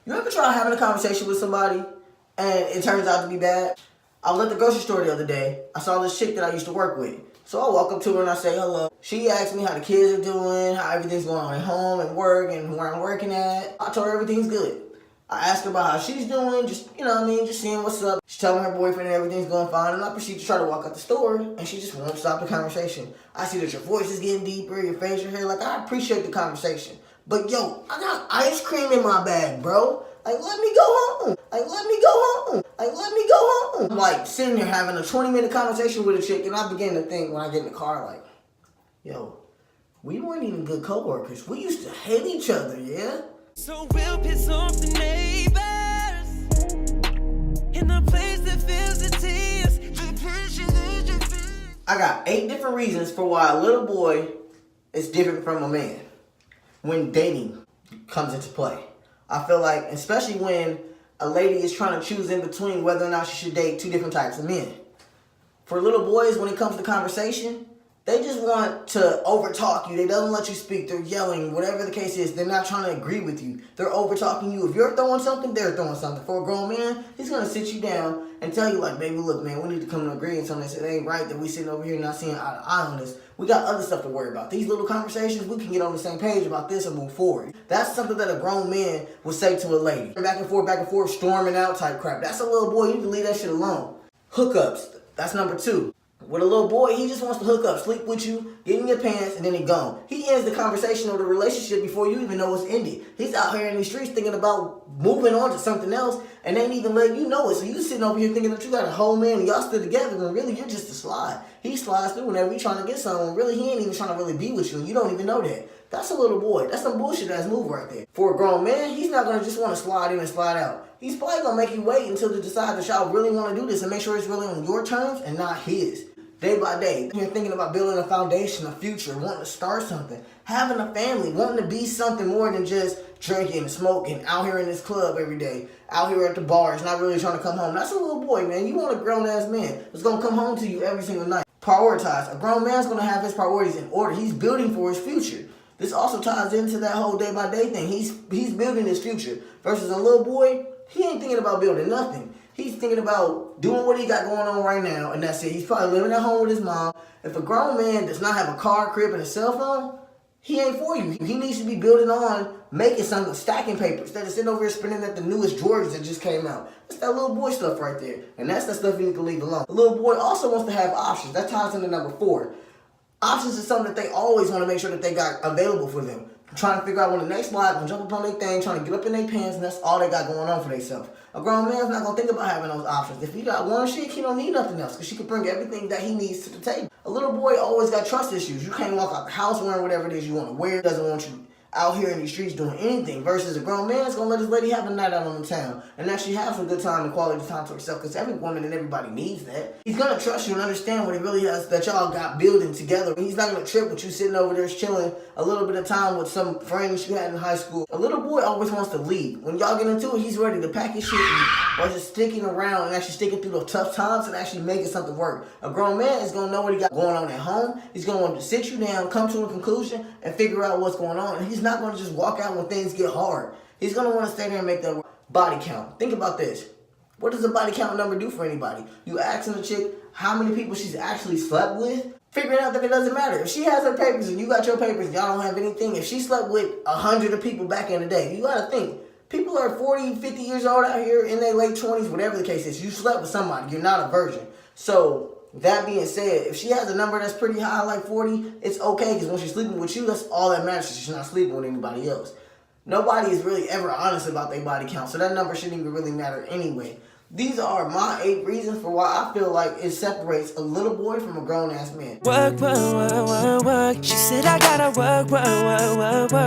You ever try having a conversation with somebody and it turns out to be bad? I was at the grocery store the other day. I saw this chick that I used to work with. So I walk up to her and I say hello. She asked me how the kids are doing, how everything's going on at home and work and where I'm working at. I told her everything's good. I asked her about how she's doing, just, just seeing what's up. She told me her boyfriend and everything's going fine, and I proceed to try to walk out the store, and she just won't stop the conversation. I see that your voice is getting deeper, your facial hair, like, I appreciate the conversation. But yo, I got ice cream in my bag, bro. Like, let me go home. Like, let me go home. Like, let me go home. I'm like sitting there having a 20-minute conversation with a chick, and I begin to think when I get in the car, like, yo, we weren't even good coworkers. We used to hate each other, yeah? So we'll piss off the neighbors in the place that feels the tears. I got 8 different reasons for why a little boy is different from a man when dating comes into play. I feel like, especially when a lady is trying to choose in between whether or not she should date 2 different types of men. For little boys, when it comes to conversation, they just want to overtalk you. They don't let you speak. They're yelling. Whatever the case is, they're not trying to agree with you. They're overtalking you. If you're throwing something, they're throwing something. For a grown man, he's going to sit you down and tell you, like, baby, look, man, we need to come to an agreement on this. It ain't right that we sitting over here not seeing eye to eye on this. We got other stuff to worry about. These little conversations, we can get on the same page about this and move forward. That's something that a grown man would say to a lady. Back and forth, storming out type crap. That's a little boy. You can leave that shit alone. Hookups. That's number 2. With a little boy, he just wants to hook up, sleep with you, get in your pants, and then he gone. He ends the conversation or the relationship before you even know it's ended. He's out here in these streets thinking about moving on to something else, and they ain't even letting you know it. So you sitting over here thinking that you got a whole man and y'all stood together, when really you're just a slide. He slides through whenever you're trying to get something. Really, he ain't even trying to really be with you, and you don't even know that. That's a little boy. That's some bullshit ass move right there. For a grown man, he's not going to just want to slide in and slide out. He's probably going to make you wait until you decide that y'all really want to do this and make sure it's really on your terms and not his. Day by day, you're thinking about building a foundation, a future, wanting to start something, having a family, wanting to be something more than just drinking, smoking, out here in this club every day, out here at the bars, not really trying to come home. That's a little boy, man. You want a grown-ass man that's going to come home to you every single night. Prioritize. A grown man's going to have his priorities in order. He's building for his future. This also ties into that whole day-by-day thing. He's building his future. Versus a little boy, he ain't thinking about building nothing. He's thinking about doing what he got going on right now, and that's it. He's probably living at home with his mom. If a grown man does not have a car, crib, and a cell phone, he ain't for you. He needs to be building on making something, stacking papers, instead of sitting over here spinning at the newest Jordans that just came out. That's that little boy stuff right there, and that's the stuff you need to leave alone. The little boy also wants to have options. That ties into number 4. Options is something that they always want to make sure that they got available for them. Trying to figure out when the next slide gonna jump up on their thing, trying to get up in their pants, and that's all they got going on for themselves. A grown man's not gonna think about having those options. If he got one chick, he don't need nothing else, because she can bring everything that he needs to the table. A little boy always got trust issues. You can't walk out the house wearing whatever it is you want to wear. Doesn't want you out here in these streets doing anything. Versus a grown man's gonna let his lady have a night out on the town and actually have some good time and quality time to herself, because every woman and everybody needs that. He's gonna trust you and understand what he really has that y'all got building together. He's not gonna trip with you sitting over there chilling a little bit of time with some friends you had in high school. A little boy always wants to lead. When y'all get into it, he's ready to pack his shit or just sticking around and actually sticking through those tough times and actually making something work. A grown man is gonna know what he got going on at home. He's gonna want to sit you down, come to a conclusion, and figure out what's going on. And he's not gonna just walk out when things get hard. He's gonna want to stay there and make that work. Body count. Think about this. What does a body count number do for anybody? You asking a chick how many people she's actually slept with, figuring out that it doesn't matter. If she has her papers and you got your papers and y'all don't have anything, if she slept with 100 of people back in the day, you gotta think. People are 40, 50 years old out here in their late 20s, whatever the case is. You slept with somebody. You're not a virgin. So, that being said, if she has a number that's pretty high, like 40, it's okay, because when she's sleeping with you, that's all that matters. She's not sleeping with anybody else. Nobody is really ever honest about their body count, so that number shouldn't even really matter anyway. These are my 8 reasons for why I feel like it separates a little boy from a grown-ass man. Work, work, work, work, work. She said I gotta work, work, work, work, work.